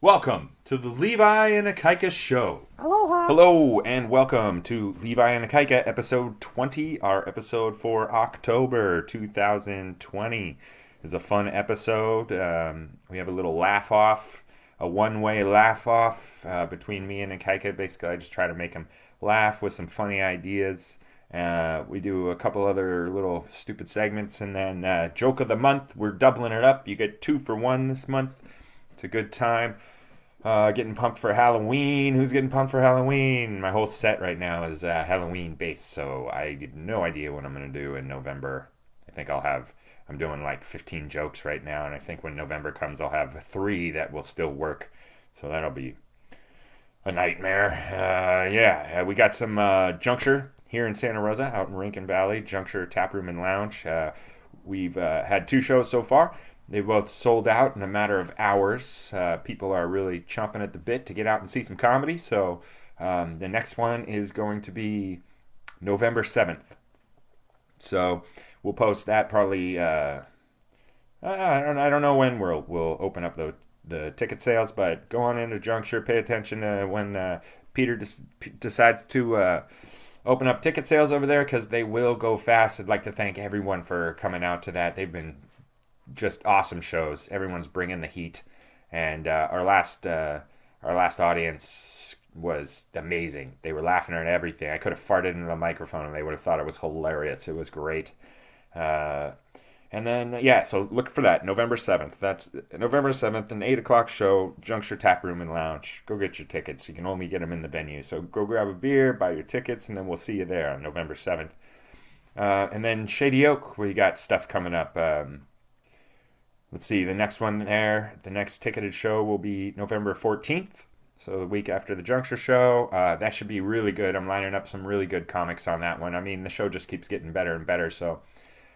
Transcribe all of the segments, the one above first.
Welcome to the Levi and Ikaika show. Aloha. Hello and welcome to Levi and Ikaika episode 20, our episode for October 2020. It's a fun episode. We have a little laugh off, a one-way laugh off between me and Ikaika. Basically, I just try to make him laugh with some funny ideas. We do a couple other little stupid segments, and then joke of the month. We're doubling it up. You get 2 for 1 this month. It's a good time. Getting pumped for Halloween. Who's getting pumped for Halloween? My whole set right now is Halloween based, so I have no idea what I'm going to do in November. I think I'm doing like 15 jokes right now, and I think when November comes, I'll have 3 that will still work. So that'll be a nightmare. We got some Juncture here in Santa Rosa, out in Rincon Valley, Juncture Tap Room and Lounge. We've had 2 shows so far. They both sold out in a matter of hours. People are really chomping at the bit to get out and see some comedy. So the next one is going to be November 7th. So we'll post that probably. I don't know when we'll open up the ticket sales, but go on into Juncture. Pay attention to when Peter decides to open up ticket sales over there, because they will go fast. I'd like to thank everyone for coming out to that. They've been just awesome shows. Everyone's bringing the heat, and our last audience was amazing. They were laughing at everything. I could have farted into the microphone and they would have thought it was hilarious. It was great. And then so look for that, November 7th. That's November 7th, an 8 o'clock show, Juncture Tap Room and Lounge. Go get your tickets. You can only get them in the venue, so go grab a beer, buy your tickets, and then we'll see you there on November 7th. And then Shady Oak, we got stuff coming up. Let's see, the next ticketed show will be November 14th, so the week after the Juncture show. That should be really good. I'm lining up some really good comics on that one. I mean, the show just keeps getting better and better, so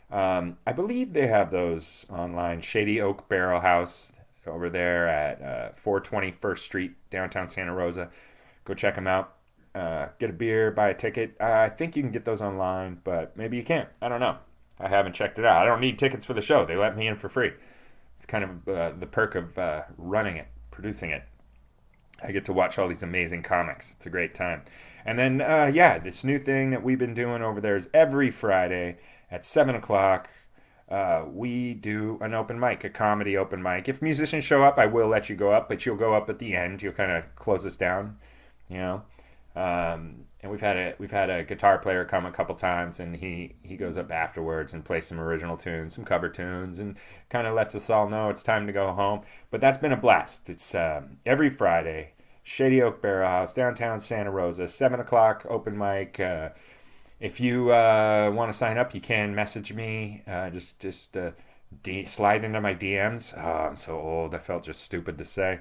I believe they have those online. Shady Oak Barrel House over there at 420 First Street, downtown Santa Rosa. Go check them out. Get a beer, buy a ticket. I think you can get those online, but maybe you can't. I don't know. I haven't checked it out. I don't need tickets for the show. They let me in for free. It's kind of the perk of running it, producing it. I get to watch all these amazing comics. It's a great time. And then, this new thing that we've been doing over there is every Friday at 7 o'clock, we do an open mic, a comedy open mic. If musicians show up, I will let you go up, but you'll go up at the end. You'll kind of close us down, you know. And we've had a guitar player come a couple times, and he goes up afterwards and plays some original tunes, some cover tunes, and kind of lets us all know it's time to go home. But that's been a blast. It's every Friday, Shady Oak Barrel House, downtown Santa Rosa, 7 o'clock open mic. If you want to sign up, you can message me. Just slide into my DMs. Oh, I'm so old. I felt just stupid to say.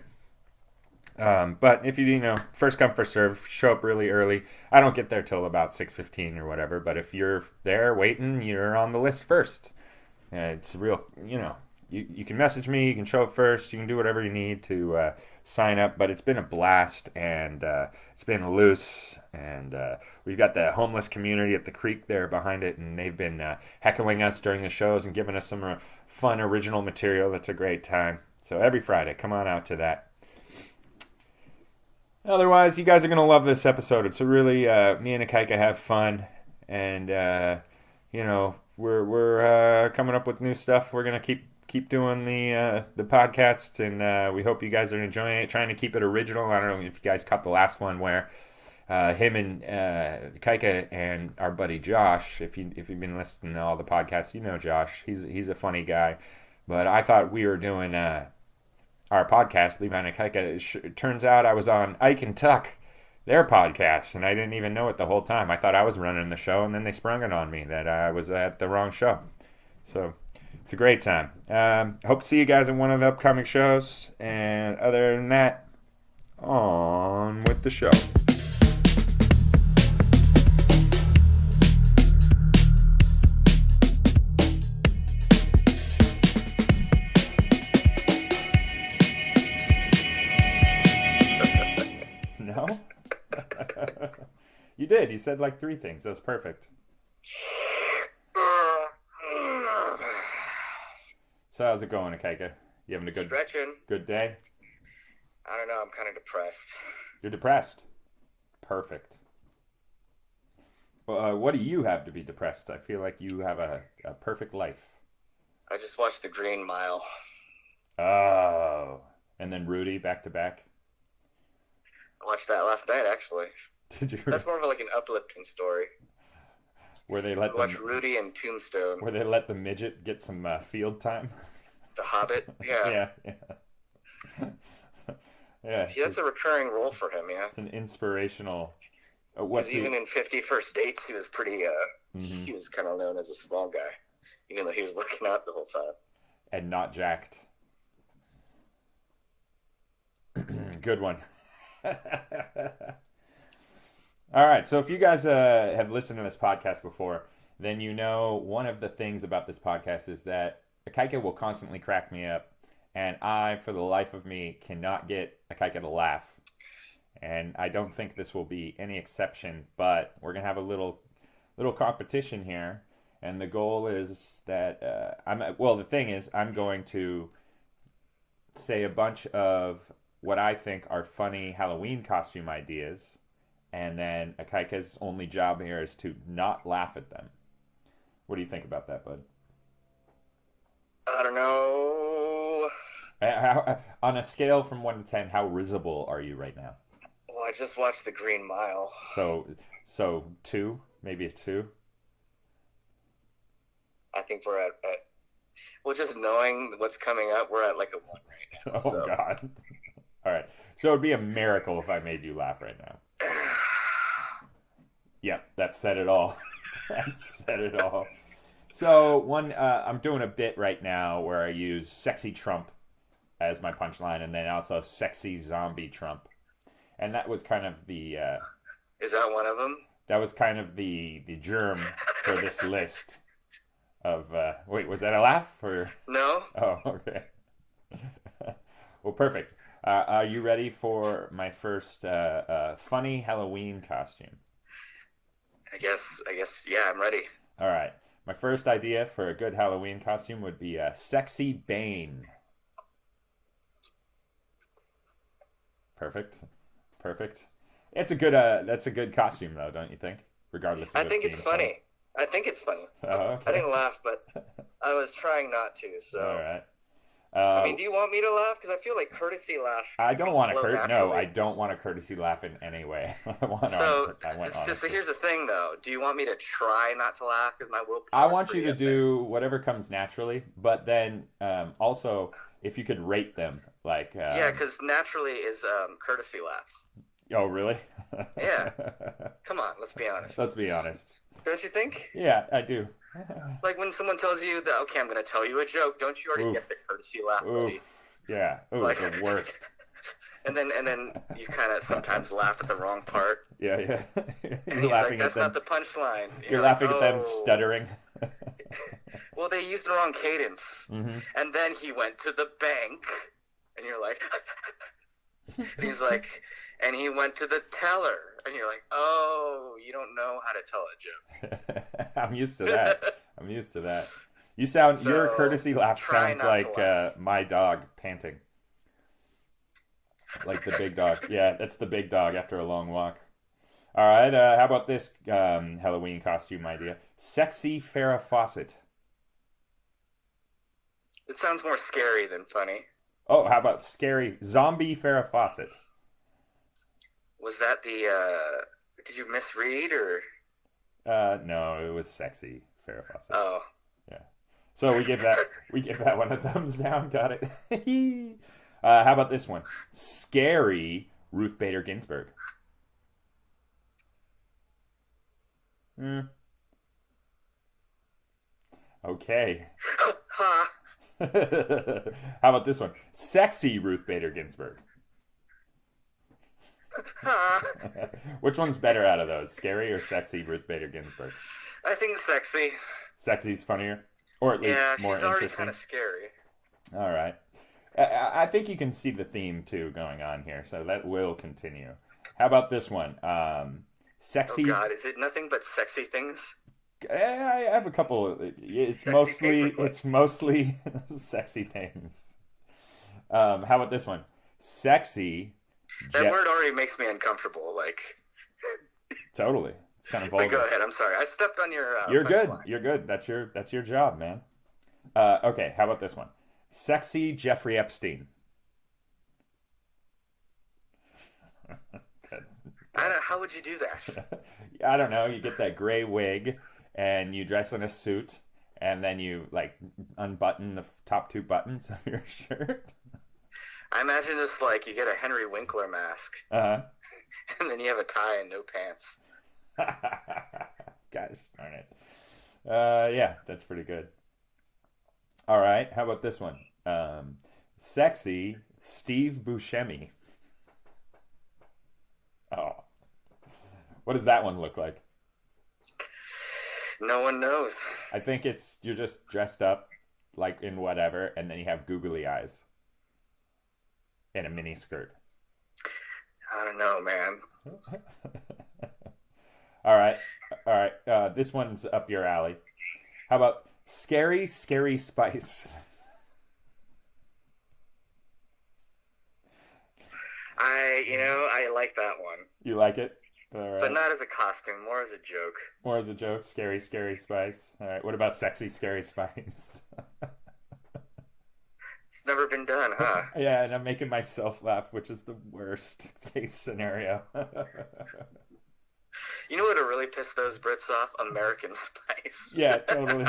But if you first come, first serve, show up really early. I don't get there till about 6:15 or whatever, but if you're there waiting, you're on the list first. It's real, you can message me, you can show up first, you can do whatever you need to sign up, but it's been a blast, and it's been loose, and we've got the homeless community at the creek there behind it, and they've been heckling us during the shows and giving us some fun original material. That's a great time. So every Friday, come on out to that. Otherwise, you guys are going to love this episode. It's a really, me and Ikaika have fun, and, we're coming up with new stuff. We're going to keep doing the podcast, and we hope you guys are enjoying it, trying to keep it original. I don't know if you guys caught the last one where him and Ikaika and our buddy Josh, if you've been listening to all the podcasts, you know Josh. He's a funny guy, but I thought we were doing our podcast, Levi and Ikaika. It turns out I was on Ike and Tuck, their podcast, and I didn't even know it the whole time. I thought I was running the show, and then they sprung it on me that I was at the wrong show. So it's a great time. Hope to see you guys at one of the upcoming shows, and other than that, on with the show. No? You did. You said like 3 things. That was perfect. So how's it going, Ikaika? You having a good Stretching. good day? I don't know. I'm kind of depressed. You're depressed. Perfect. Well, what do you have to be depressed? I feel like you have a perfect life. I just watched The Green Mile. Oh. And then Rudy back to back. I watched that last night, actually. Did you? That's more of like an uplifting story. Where they We let watched them? Rudy and Tombstone, Where they let the midget get some field time? The Hobbit. Yeah. Yeah, yeah, yeah. See, that's a recurring role for him, yeah. It's an inspirational. Because What's the? even in 50 First Dates, he was pretty, Hmm. he was kind of known as a small guy, even though he was working out the whole time. And not jacked. Good one. All right. So if you guys have listened to this podcast before, then you know one of the things about this podcast is that Akaika will constantly crack me up, and I, for the life of me, cannot get Akaika to laugh. And I don't think this will be any exception. But we're gonna have a little competition here, and the goal is that I'm well. The thing is, I'm going to say a bunch of what I think are funny Halloween costume ideas, and then Akaika's only job here is to not laugh at them. What do you think about that, bud? I don't know. On a scale from 1 to 10, how risible are you right now? Well, I just watched The Green Mile. So, so two, maybe a two. I think we're at well, just knowing what's coming up, we're at like a one right now. Oh So, God! All right, so it'd be a miracle if I made you laugh right now. Yep, that said it all. That said it all. So I'm doing a bit right now where I use "sexy Trump" as my punchline, and then also "sexy zombie Trump," and is that one of them? that was kind of the germ for this list of. Wait, was that a laugh or? No, Oh, okay. Well, perfect. Are you ready for my first funny Halloween costume? I guess. Yeah, I'm ready. All right. My first idea for a good Halloween costume would be a sexy Bane. Perfect. Perfect. It's a good. That's a good costume, though, don't you think? Regardless I of it think being it's funny. funny. I think it's funny. Oh, I okay. didn't laugh, but I was trying not to. All So, right. I Uh, mean, do you want me to laugh? Because I feel like courtesy laugh I don't want a flow No, I naturally. don't want a courtesy laugh in any way. So, I want it's just honesty. here's the thing, though. Do you want me to try not to laugh? Because my I willpower is want you pretty to up there. do whatever comes naturally, but then also if you could rate them, like, Yeah, because naturally is courtesy laughs. oh, really? Yeah, come on, let's be honest. Let's be honest. Don't you think? Yeah, I do. Like when someone tells you that, okay, I'm going to tell you a joke, don't you already Oof, get the courtesy laugh oof, ready? yeah, ooh, Like, the worst. and then you kind of sometimes laugh at the wrong part, Yeah, yeah. and You're he's like, laughing at "That's not them. the punchline." And You're you're like, laughing at them "Oh, stuttering. well, they used the wrong cadence." Hmm. And then he went to the bank, and you're like, and he's like, and he went to the teller, and you're like, "Oh, you don't know how to tell a joke." I'm used to that. I'm used to that. Your So courtesy laugh try sounds not to like laugh. my dog panting. Like the big dog. Yeah, that's the big dog after a long walk. All right, how about this Halloween costume idea? Sexy Farrah Fawcett. It sounds more scary than funny. Oh, how about scary zombie Farrah Fawcett? Was that the? Did you misread or? No, it was sexy Farrah Fawcett. Oh, Yeah. So we give that one a thumbs down. Got it. How about this one? Scary Ruth Bader Ginsburg. Hmm. Okay. ha How about this one? Sexy Ruth Bader Ginsburg. ha. Which one's better out of those? Scary or sexy Ruth Bader Ginsburg? I think sexy. Sexy's funnier, or at least Yeah, more she's already kind interesting. of scary. All right. I think you can see the theme too going on here, so that will continue. How about this one? Oh Sexy. God, is it nothing but sexy things? I have a couple. Sexy paperclip. It's mostly sexy things. How about this one? Sexy. That Je- word already makes me uncomfortable. totally. It's kind of But go vulgar. ahead. I'm sorry. I stepped on your You're good. punchline. You're good. That's your job, man. Okay, how about this one? Sexy Jeffrey Epstein. Good. I Good. don't. How would you do that? I don't know. You get that gray wig, and you dress in a suit, and then you like unbutton the top two buttons of your shirt. I imagine it's like you get a Henry Winkler mask, Uh and then you have a tie and no pants. huh. Gosh darn it. Yeah, that's pretty good. All right, how about this one? Sexy Steve Buscemi. Oh, what does that one look like? No one knows. I think it's you're just dressed up like in whatever, and then you have googly eyes and a mini skirt. I don't know, man. All right, all right. This one's up your alley. How about scary, scary spice? I like that one, You like it? All but right. not as a costume, more as a joke. More as a joke. Scary, scary spice. All right. What about sexy, scary spice? It's never been done, huh? Yeah, and I'm making myself laugh, which is the worst case scenario. You know what would really piss those Brits off? American Spice. Yeah, totally.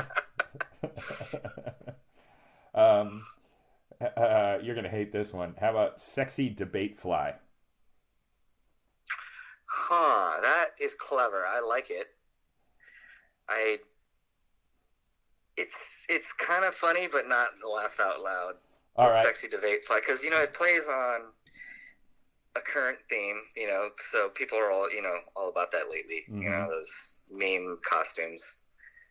um, you're gonna hate this one. How about sexy debate fly? Huh, that is clever. I like it. I it's kind of funny, but not laugh out loud. All With right. sexy debate fly, because it plays on a current theme. So people are all about that lately. Mm-hmm. Those meme costumes,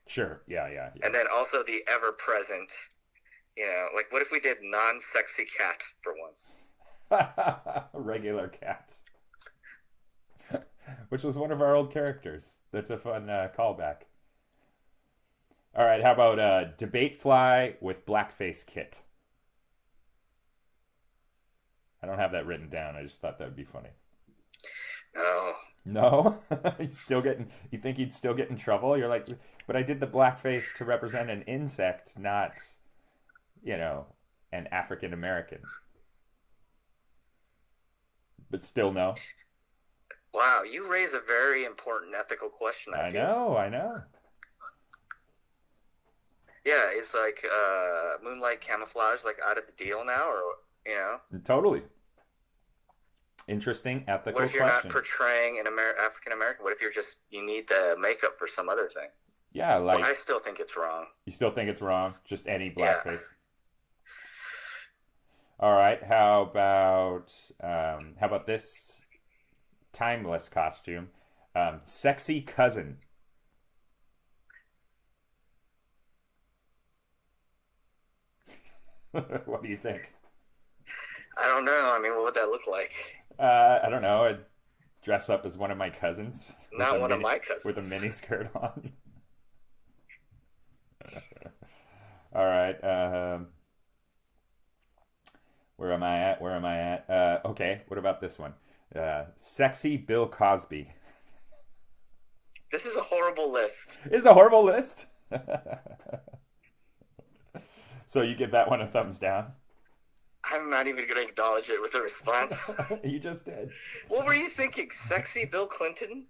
Sure. Yeah, yeah, and then also the ever present. Like what if we did non-sexy cat for once? yeah. Regular cat, which was one of our old characters. That's a fun callback. All right. How about debate fly with blackface kit? I don't have that written down. I just thought that would be funny. Oh, No, he's still getting. You think he'd still get in trouble? You're like, but I did the blackface to represent an insect, not, you know, an African American. But still, no. wow! You raise a very important ethical question. I I feel. know, I know. Yeah, it's like moonlight camouflage, like out of the deal now, or you know, Totally interesting what ethical if you're not question. portraying an African American? What if you need the makeup for some other thing? Yeah, I like still think it's wrong. you still think it's wrong? Just any Yeah. blackface. All right. How about this timeless costume? Sexy cousin. What do you think? I don't know. I mean, what would that look like? I don't know. I'd dress up as one of my cousins with a Not one of mini my with a cousins. mini skirt on. All right. Where am I at? Where am I at? Okay. What about this one? Sexy Bill Cosby. This is a horrible list. It's a horrible list. So you give that one a thumbs down. I'm not even going to acknowledge it with a response. You just did. What were you thinking? Sexy Bill Clinton?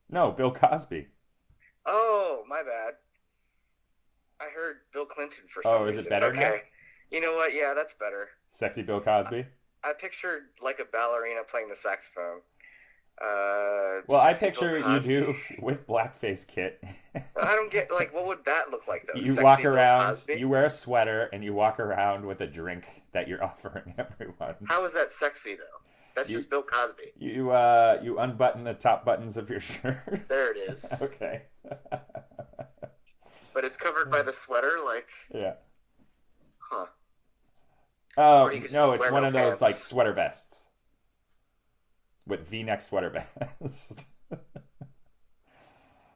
No, Bill Cosby. Oh, my bad. I heard Bill Clinton for some Oh, is it reason. better now? Okay. You know what? Yeah, that's better. Sexy Bill Cosby. I pictured like a ballerina playing the saxophone. Well, I Sexy Bill picture you Cosby. do with blackface kit. I don't get what would that look like though? You walk Sexy Bill around, Cosby? you wear a sweater, and you walk around with a drink that you're offering everyone. How is that sexy though? That's You just Bill Cosby. you unbutton the top buttons of your shirt. There it is. Okay. But it's covered by the sweater, Yeah. huh? Or Oh you could no, just it's wear one no of those like pants. sweater vests with V-neck sweater vest.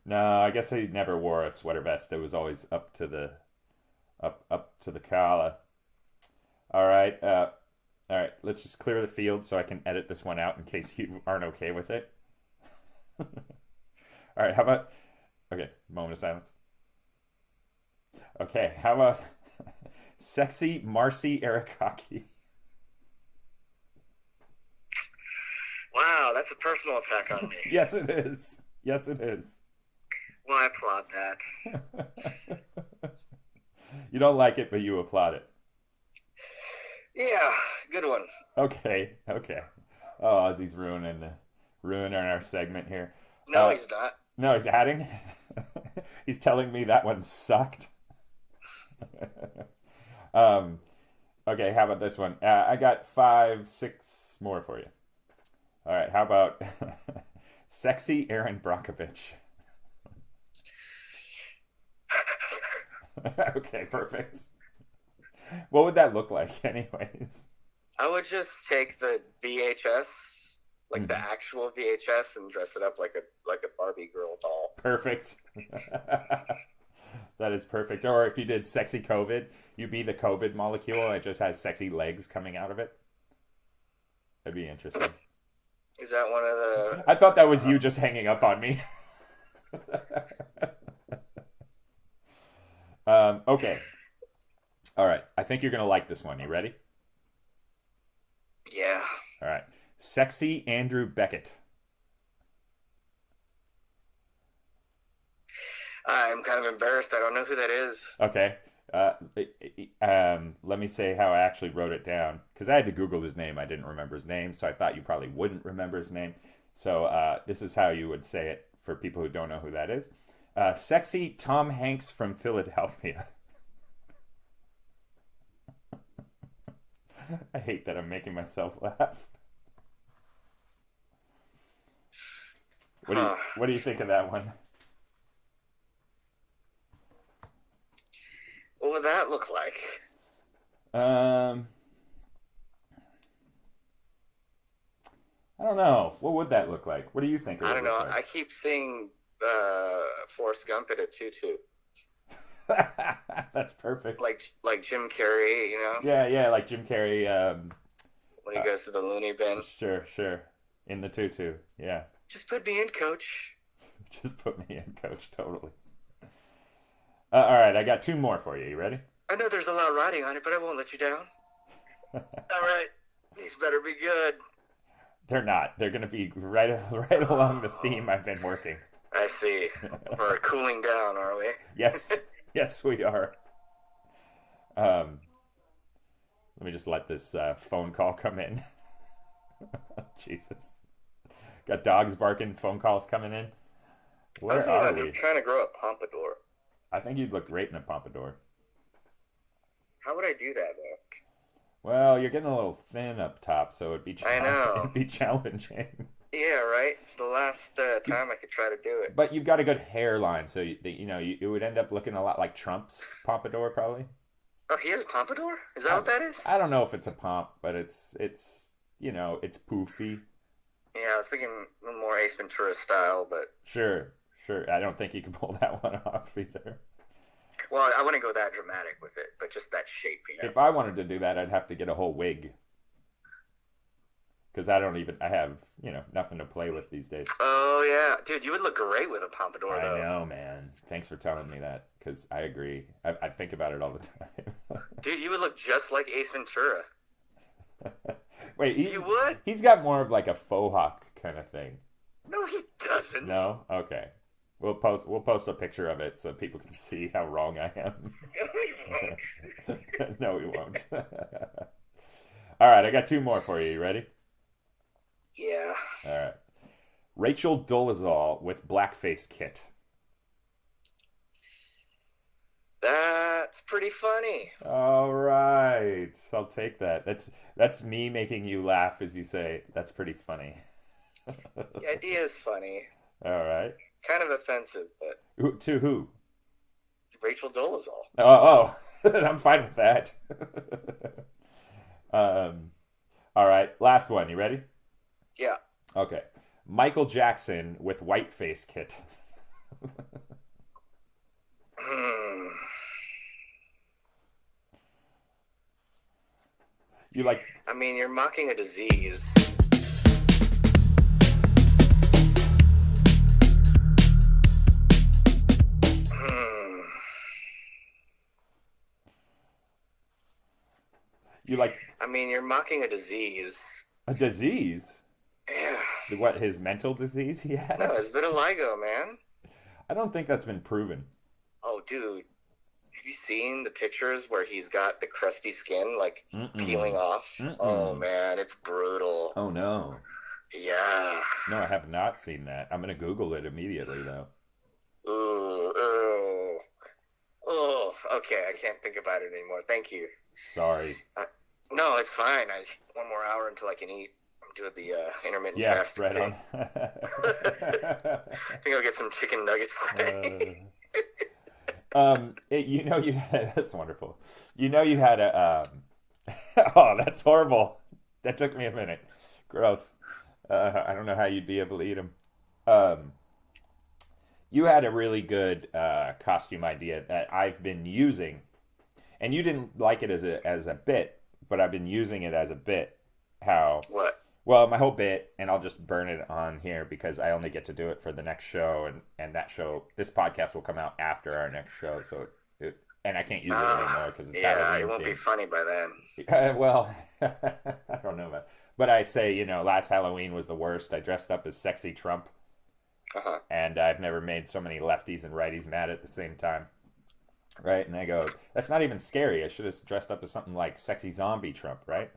No, I guess he never wore a sweater vest. It was always up to the collar. All right. All right, let's just clear the field so I can edit this one out in case you aren't okay with it. All right, how about okay, moment of silence. Okay, how about sexy Marcy Arakaki? Wow, that's a personal attack on me. Yes, it is. Yes, it is. Well, I applaud that. You don't like it, but you applaud it. Yeah, good one. Okay, okay. Oh, Ozzy's ruining our segment here. No, Uh, he's not. no, he's adding. He's telling me that one sucked. um, okay, how about this one? I got five, six more for you. All right, how about sexy Aaron Brockovich? Okay, perfect. What would that look like, anyways? I would just take the VHS, like the Mhm. actual VHS, and dress it up like a Barbie girl doll. Perfect. That is perfect. Or if you did sexy COVID, you be the COVID molecule and it just has sexy legs coming out of it. That'd be interesting. Is that one of the? I thought that was you just hanging up on me. Okay. All right. I think you're going to like this one. You ready? Yeah. All right. Sexy Andrew Beckett. I'm kind of embarrassed. I don't know who that is. Okay. Uh, Let me say how I actually wrote it down because I had to Google his name. I didn't remember his name, so I thought you probably wouldn't remember his name. So this is how you would say it for people who don't know who that is. Sexy Tom Hanks from Philadelphia. I hate that I'm making myself laugh. Huh. What do you think of that one? What would that look like? Um, I don't know. What would that look like? What do you think it I would don't look know. like? I keep seeing Forrest Gump at a tutu, That's perfect. like Jim Carrey, Yeah, yeah, like Jim Carrey. when he Uh, goes to the loony bin. sure, sure. In the tutu. Yeah. Just put me in, coach. Just put me in, coach. Totally. All right, I got two more for you. You ready? I know there's a lot riding on it, but I won't let you down. All right, these better be good. They're not. They're going to be right along the theme I've been working. I see. We're cooling down, are we? Yes, yes, we are. Um, Let me just let this phone call come in. Jesus. Got dogs barking, phone calls coming in. I was Where thinking are about we? trying to grow a pompadour. I think you'd look great in a pompadour. How would I do that, though? Well, you're getting a little thin up top, so I know. it'd be challenging. Yeah, right. It's the last You, time I could try to do it. but you've got a good hairline, so it would end up looking a lot like Trump's pompadour, probably. Oh, he has a pompadour? Is that I, what that is? I don't know if it's a pomp, but it's poofy. Yeah, I was thinking more Ace Ventura style, but Sure, sure. I don't think you can pull that one off either. well, I wouldn't go that dramatic with it, but just that shape. If I wanted to do that, I'd have to get a whole wig because I have nothing to play with these days. Oh yeah, dude, you would look great with a pompadour I though. know, man. Thanks for telling me that because I agree. I think about it all the Dude, you would look just like Ace Ventura. time. Wait, You would? he's got more of like a faux hawk kind of thing. No, he doesn't. No, okay. We'll post a picture of it so people can see how wrong I am. No, he won't. No, we won't. All right, I got two more for you. You ready? Yeah. All right. Rachel Dolezal with blackface kit. That's pretty funny. All right, I'll take that. That's me making you laugh as you say. That's pretty funny. The idea is funny. All right. Kind of offensive, but To who? Rachel Dolezal. Oh, I'm fine with that. um, all right, last one. You ready? Yeah. Okay. Michael Jackson with whiteface kit. You like I mean, you're mocking a disease. Hmm. you like I mean, you're mocking a disease. a disease? Yeah. What, his mental disease he No, had? it's vitiligo, man. I don't think that's been proven. Oh, dude. Have you seen the pictures where he's got the crusty skin, like, peeling Mm-mm. off? Oh, Mm-mm. man, it's brutal. Oh no. Yeah. No, I have not seen that. I'm gonna Google it immediately though. Ooh, ooh. Oh, okay. I can't think about it anymore. Thank you. Sorry. No, it's fine. One more hour until I can eat. I'm doing the intermittent Yeah, fasting right thing. on. I think I'll get some chicken nuggets today. You know you had, that's wonderful. You know you had a oh, that's horrible. That took me a minute. Gross. I don't know how you'd be able to eat them. Um, you had a really good costume idea that I've been using, and you didn't like it as a bit, but I've been using it as a bit. How What? well, my whole bit, and I'll just burn it on here because I only get to do it for the next show, and that show, this podcast will come out after our next show, so and I can't use it anymore because it's Yeah, it Halloween won't be themed. funny by then. Well, I don't know, but I say, last Halloween was the worst. I dressed up as sexy Trump, Uh-huh. and I've never made so many lefties and righties mad at the same time. Right? And I go, that's not even scary. I should have dressed up as something like sexy zombie Trump, right?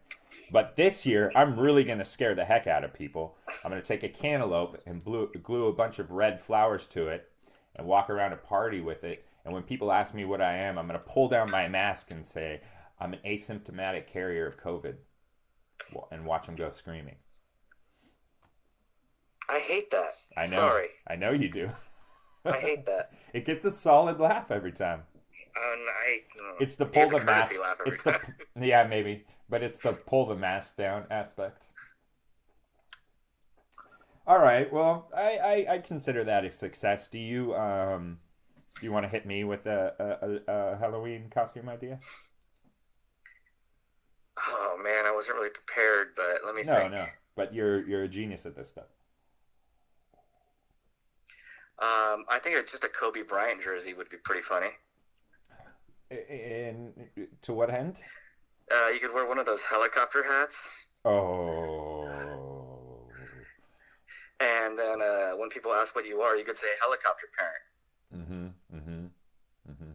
But this year, I'm really going to scare the heck out of people. I'm going to take a cantaloupe and glue a bunch of red flowers to it and walk around a party with it. And when people ask me what I am, I'm going to pull down my mask and say, I'm an asymptomatic carrier of COVID, and watch them go screaming. I hate that. I know. Sorry. I know you do. I hate that. It gets a solid laugh every time. It's the It pull gets a the mask. courtesy laugh every It's the time. yeah, maybe, but it's the pull the mask down aspect. All right. Well, I consider that a success. Do you want to hit me with a Halloween costume idea? Oh, man, I wasn't really prepared, but let me No, think. no. But you're a genius at this stuff. I think just a Kobe Bryant jersey would be pretty funny. And to what end? You could wear one of those helicopter hats, Oh. and then when people ask what you are, you could say helicopter parent. Mm-hmm. Mm-hmm. Mm-hmm.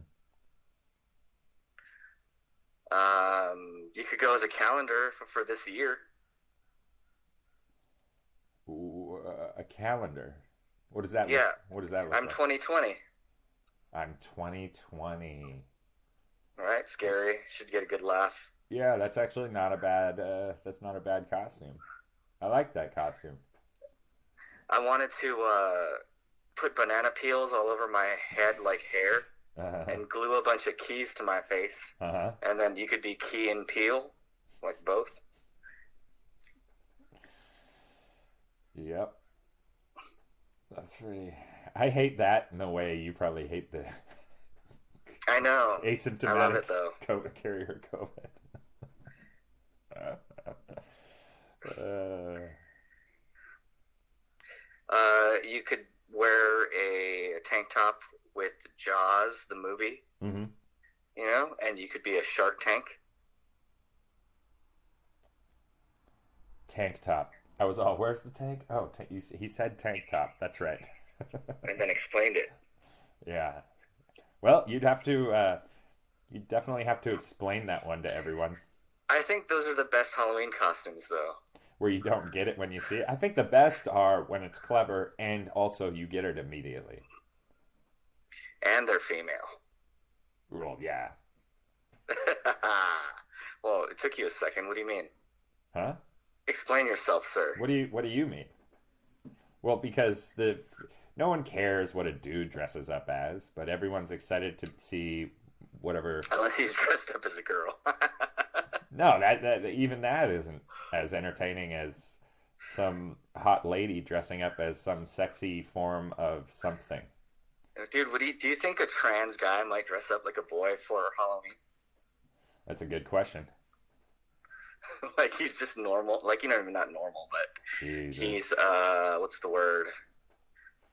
You could go as a calendar for this year. Ooh, a calendar. What does that look? Yeah, What does that look I'm like? 2020. I'm 2020. All right, scary. Should get a good laugh. Yeah, that's actually not a bad. That's not a bad costume. I like that costume. I wanted to put banana peels all over my head like hair Uh and glue a bunch of keys to my face. huh. And then you could be Key and Peele, like both. Yep. That's really. I hate that in the way you probably hate the I know. I love asymptomatic it though. COVID carrier COVID. uh, You could wear a tank top with Jaws, the movie, mm-hmm. and you could be a Shark Tank. Tank top. I was all, where's the tank? Oh, he said tank top. That's right. And then explained it. Yeah. Well, you'd definitely have to explain that one to everyone, I think those are the best Halloween costumes, though. where you don't get it when you see it. I think the best are when it's clever and also you get it immediately. And they're female. Well, yeah. Well, it took you a second. What do you mean? Huh? Explain yourself, sir. What do you mean? Well, because no one cares what a dude dresses up as, but everyone's excited to see whatever. Unless he's dressed up as a girl. No, that even that isn't as entertaining as some hot lady dressing up as some sexy form of something. Dude, do you think a trans guy might dress up like a boy for Halloween? That's a good question. Like he's just normal. Like not normal, but he's Jesus. what's the word?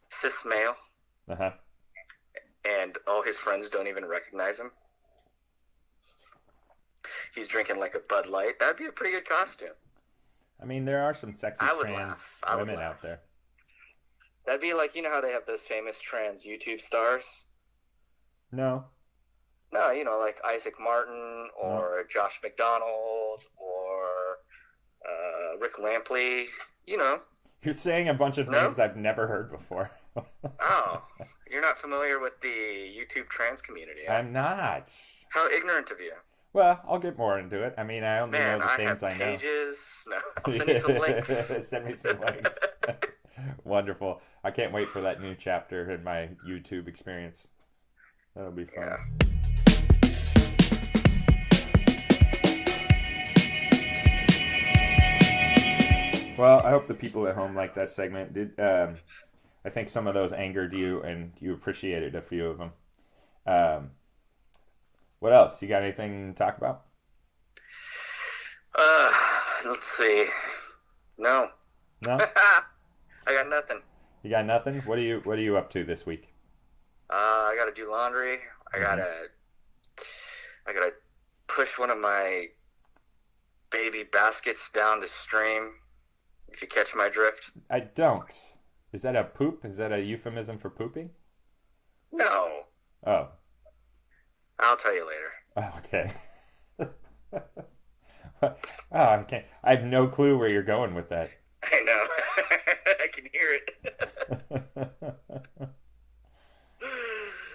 Cis male, Uh-huh. and all his friends don't even recognize him. He's drinking like a Bud Light. That'd be a pretty good costume. I mean, there are some sexy I would trans laugh. I would women out laugh. there. That'd be like how they have those famous trans YouTube stars. No. No, like Isaac Martin No. or Josh McDonald or Rick Lampley. You know, You're saying a bunch of no? names I've never heard before. Oh, you're not familiar with the YouTube trans community, huh? I'm not. How ignorant of you. Well, I'll get more into it. I mean, I only know Man, the I things have I know. pages. No, I'll send you some links. Send me some links. Wonderful. I can't wait for that new chapter in my YouTube experience. That'll be fun. Yeah. Well, I hope the people at home like that segment. I think some of those angered you, and you appreciated a few of them. Um, what else? You got anything to talk about? Uh, let's see. No. No, I got nothing. you got nothing. What are you up to this week? I gotta do laundry. I Hmm. gotta I gotta push one of my baby baskets down the stream. If you catch my drift. I don't. Is that a poop? Is that a euphemism for pooping? No. Oh, I'll tell you later. oh okay. Oh, I can't. I have no clue where you're going with that. I know. I can hear it.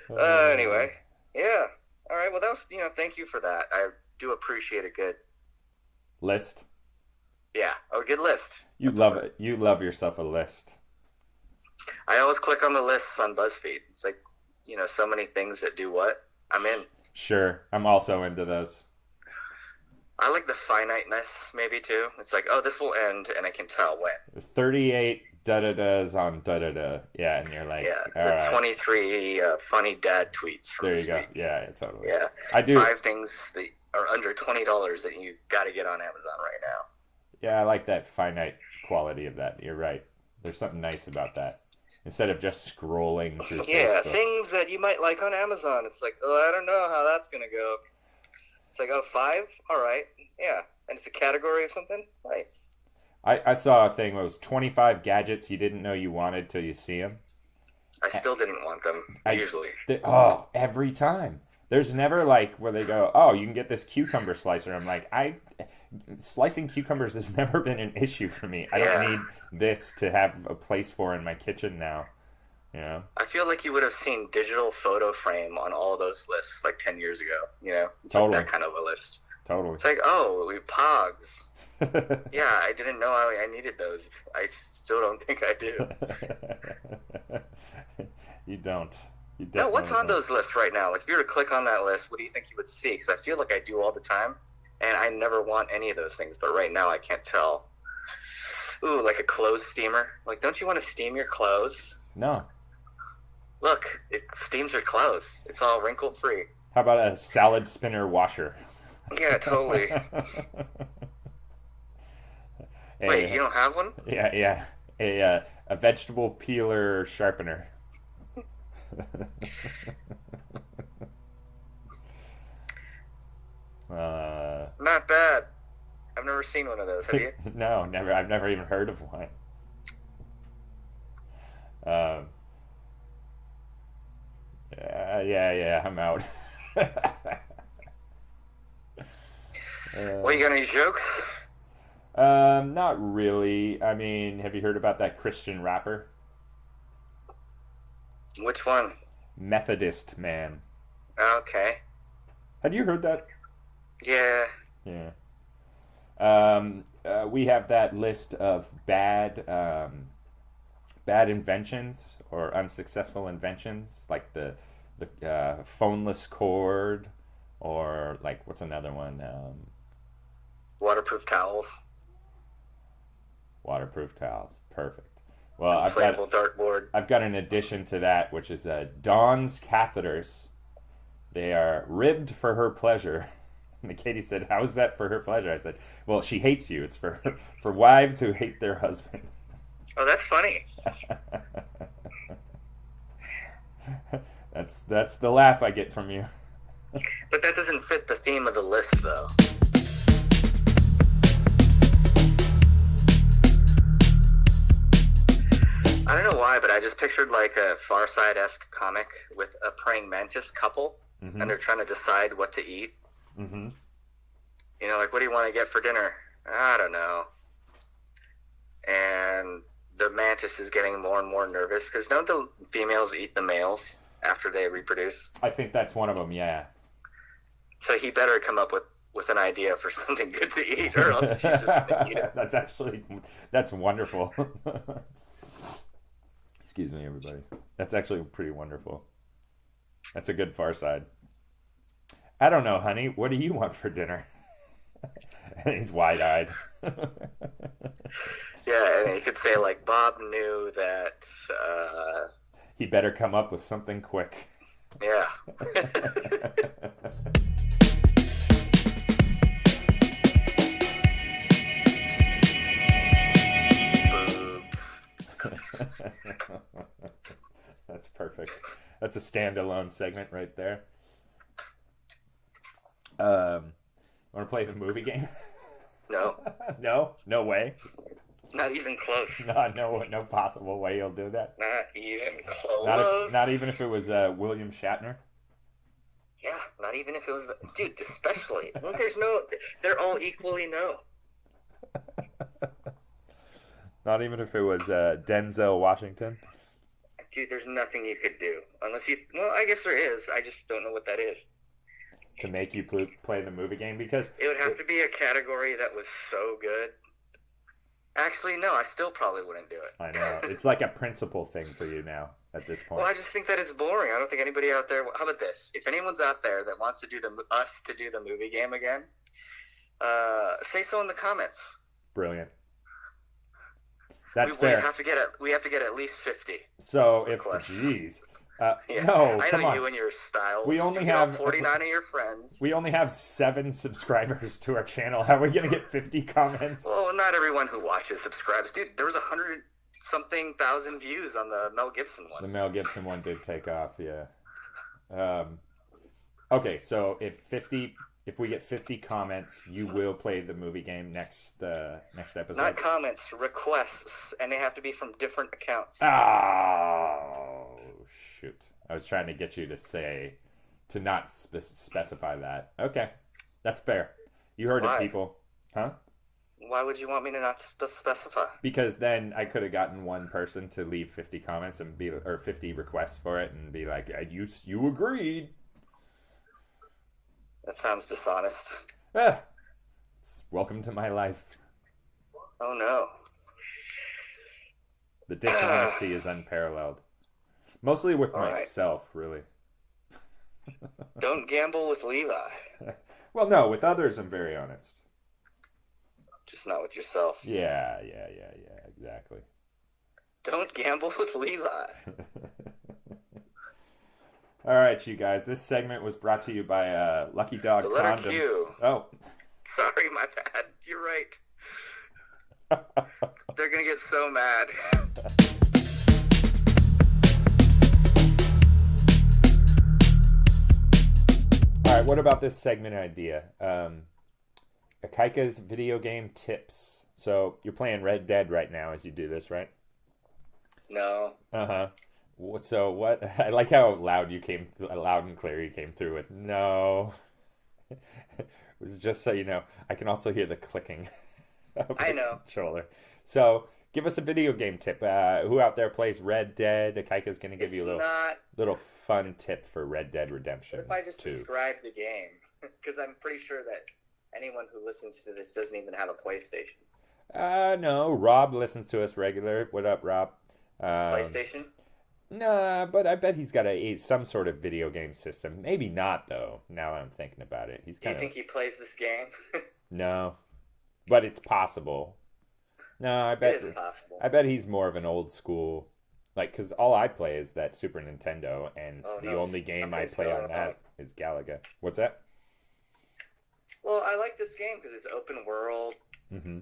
Uh, Anyway, yeah. All right. Well, that was thank you for that. I do appreciate a good, list. yeah, a good list. You That's the love word. it. You love yourself a list. I always click on the lists on BuzzFeed. It's like, so many things that do what. I'm in. Sure, I'm also into those. I like the finiteness maybe too. It's like, oh, this will end, and I can tell when. 38 da da da's on da da da. Yeah, and you're like, Yeah, all the right, 23 funny dad tweets from there you this go. week. Yeah, yeah, totally. Yeah, I do. 5 things that are under $20 that you got to get on Amazon right now. Yeah, I like that finite quality of that. You're right. There's something nice about that. Instead of just scrolling through Yeah, Facebook. things that you might like on Amazon. It's like, oh, I don't know how that's gonna go. It's like, oh, five? All right. Yeah. And it's a category of something? Nice. I saw a thing that was 25 gadgets you didn't know you wanted till you see them. I still didn't want them, I, usually. oh, every time. There's never like where they go, oh, you can get this cucumber slicer. I'm like, slicing cucumbers has never been an issue for me. I don't Yeah. need this to have a place for in my kitchen now. You know, I feel like you would have seen digital photo frame on all those lists like 10 years ago. It's totally, like that kind of a list. totally. It's like, oh, we pogs. Yeah, I didn't know I needed those. I still don't think I do. You don't. You No, what's definitely on don't. those lists right now? Like, if you were to click on that list, what do you think you would see? Because I feel like I do all the time, and I never want any of those things. But right now, I can't tell. Ooh, like a clothes steamer. Like, don't you want to steam your clothes? No. Look, it steams your clothes. It's all wrinkle free. How about a salad spinner washer? Yeah, totally. Wait, you don't have one? yeah, yeah. A vegetable peeler sharpener. uh, Not bad. I've never seen one of those. Have you? no, never. I've never even heard of one. Um, yeah. I'm out. Well, you got any jokes? Not really. I mean, have you heard about that Christian rapper? Which one? Methodist man. Okay. Have you heard that? Yeah. Yeah. We have that list of bad inventions or unsuccessful inventions, like the phoneless cord, or like what's another one? Waterproof towels. Waterproof towels. Perfect. Well, Inflatable dartboard. I've got an addition to that, which is Dawn's catheters. They are ribbed for her pleasure. And Katie said, "How is that for her pleasure?" I said, "Well, she hates you. It's for wives who hate their husband." Oh, that's funny. That's the laugh I get from you. But that doesn't fit the theme of the list, though. I don't know why, but I just pictured like a Far Side-esque comic with a praying mantis couple, and they're trying to decide what to eat. Mm-hmm. You know, like, what do you want to get for dinner? I don't know. And the mantis is getting more and more nervous because don't the females eat the males after they reproduce? I think that's one of them. Yeah. So he better come up with an idea for something good to eat, or else she's just gonna eat it. That's wonderful. Excuse me, everybody. That's actually pretty wonderful. That's a good Far Side. I don't know, honey. What do you want for dinner? And he's wide-eyed. Yeah, and he could say like Bob knew that. He better come up with something quick. Yeah. Boobs. That's perfect. That's a standalone segment right there. Want to play the movie game? No. No way. Not even close. No possible way you'll do that. Not even close. Not even if it was William Shatner. Yeah, not even if it was, dude. Especially, there's no. They're all equally no. Not even if it was Denzel Washington. Dude, there's nothing you could do unless you. Well, I guess there is. I just don't know what that is. To make you play the movie game because it would have to be a category that was so good. Actually, no, I still probably wouldn't do it. I know. It's like a principle thing for you now at this point. Well, I just think that it's boring. I don't think anybody out there... How about this? If anyone's out there that wants to do us to do the movie game again, say so in the comments. Brilliant. That's fair. We have to get at least 50. So requests. Geez. Yeah. No, I come know on. you and your styles. We only you have 49 of your friends. We only have 7 subscribers to our channel. How are we gonna get 50 comments? Well, not everyone who watches subscribes, dude. There was 100-something thousand views on the Mel Gibson one. The Mel Gibson one did take off, yeah. Okay, so if we get 50 comments, you will play the movie game next episode. Not comments, requests, and they have to be from different accounts. Oh, shoot. I was trying to get you to not specify that. Okay, that's fair. You heard it, people. Huh? Why would you want me to not specify? Because then I could have gotten one person to leave 50 comments or 50 requests for it and be like, you agreed. That sounds dishonest. Welcome to my life. Oh no. The dishonesty is unparalleled. Mostly with myself, really. Don't gamble with Levi. Well, no, with others I'm very honest. Just not with yourself. Yeah, exactly. Don't gamble with Levi. All right, you guys. This segment was brought to you by Lucky Dog the letter Condoms. Q. Oh. Sorry, my bad. You're right. They're going to get so mad. All right, what about this segment idea? Ikaika's video game tips. So you're playing Red Dead right now as you do this, right? No. Uh-huh. So what? I like how loud and clear you came through with no. It was just so you know, I can also hear the clicking of the controller. So give us a video game tip. Who out there plays Red Dead? Ikaika's going to give you a little fun tip for Red Dead Redemption. What if I just describe the game? Because I'm pretty sure that anyone who listens to this doesn't even have a PlayStation. No. Rob listens to us regular. What up, Rob? PlayStation? Nah, but I bet he's got some sort of video game system. Maybe not, though, now that I'm thinking about it. Do you think he plays this game? No. But it's possible. No, I bet it is possible. I bet he's more of an old school, because all I play is that Super Nintendo, and the only game I play on that is Galaga. What's that? Well, I like this game because it's open world. Mm-hmm.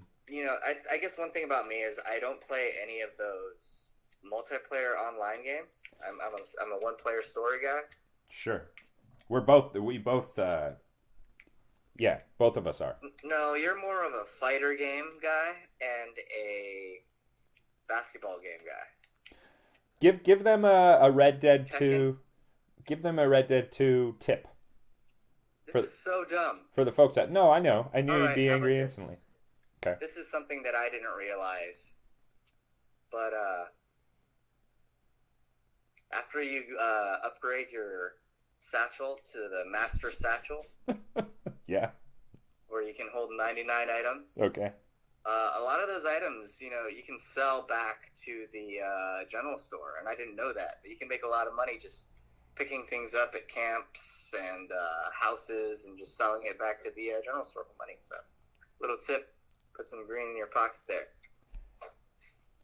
I guess one thing about me is I don't play any of those multiplayer online games. I'm a one-player story guy. Sure. Yeah, both of us are. No, you're more of a fighter game guy and a basketball game guy. Give them a Red Dead Tekken? 2. Give them a Red Dead 2 tip. This is so dumb. For the folks that... No, I know. I knew All you'd right, be how angry about this? instantly. Okay. This is something that I didn't realize. But after you upgrade your satchel to the Master Satchel, Yeah. where you can hold 99 items, Okay. a lot of those items, you can sell back to the general store, and I didn't know that. But you can make a lot of money just picking things up at camps and houses and just selling it back to the general store for money. So, little tip, put some green in your pocket there.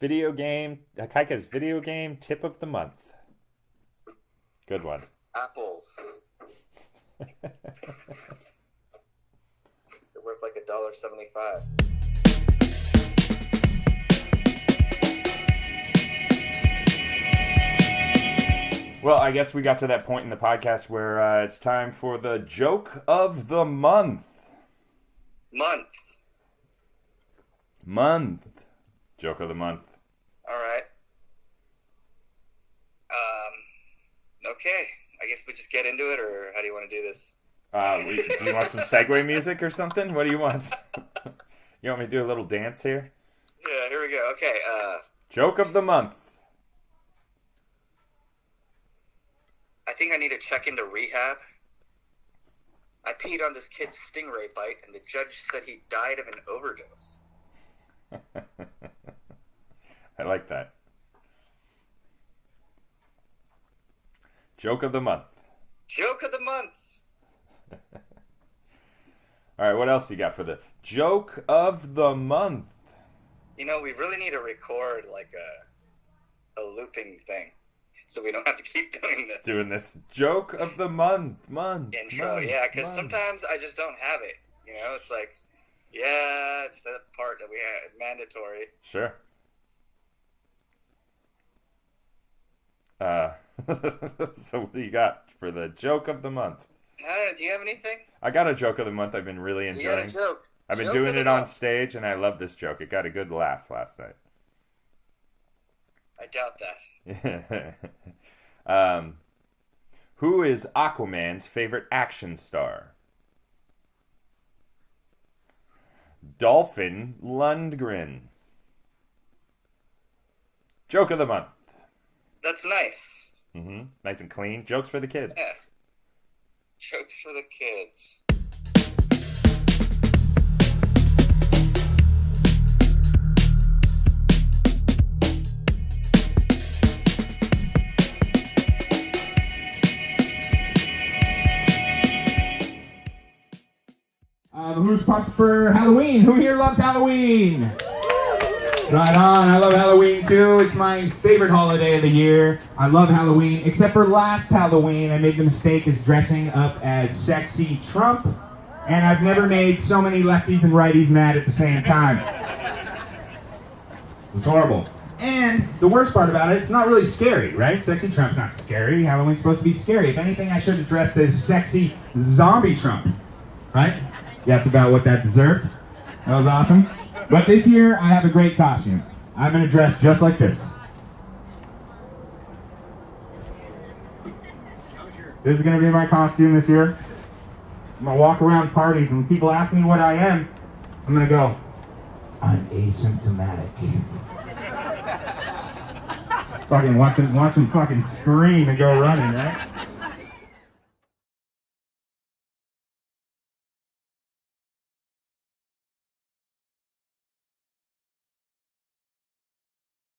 Ikaika's video game tip of the month. Good one. Apples. They're worth like $1.75. Well, I guess we got to that point in the podcast where it's time for the joke of the month. Month. Joke of the month. All right. Okay. I guess we just get into it, or how do you want to do this? Do you want some segue music or something? What do you want? You want me to do a little dance here? Yeah, here we go. Okay. Joke of the month. I think I need to check into rehab. I peed on this kid's stingray bite, and the judge said he died of an overdose. I like that. Joke of the month. Joke of the month. All right, what else you got for the joke of the month? We really need to record like a looping thing, so we don't have to keep doing this. Doing this joke of the month Intro, yeah, because sometimes I just don't have it. It's like, yeah, it's that part that we had mandatory. Sure. So what do you got for the joke of the month? I don't know, do you have anything? I got a joke of the month I've been really enjoying. You got a joke. I've been Joke doing of the it on month. stage, and I love this joke. It got a good laugh last night. I doubt that. Who is Aquaman's favorite action star? Dolphin Lundgren. Joke of the month. That's nice. Nice and clean. Jokes for the kids. Yeah. Jokes for the kids. Who's pumped for Halloween? Who here loves Halloween? Right on. I love Halloween too. It's my favorite holiday of the year. I love Halloween, except for last Halloween. I made the mistake of dressing up as sexy Trump, and I've never made so many lefties and righties mad at the same time. It was horrible. And the worst part about it, it's not really scary, right? Sexy Trump's not scary. Halloween's supposed to be scary. If anything, I should have dressed as sexy zombie Trump, right? That's about what that deserved. That was awesome. But this year, I have a great costume. I'm going to dress just like this. This is going to be my costume this year. I'm going to walk around parties, and people ask me what I am. I'm going to go, I'm asymptomatic. Fucking watch them fucking scream and go running, right?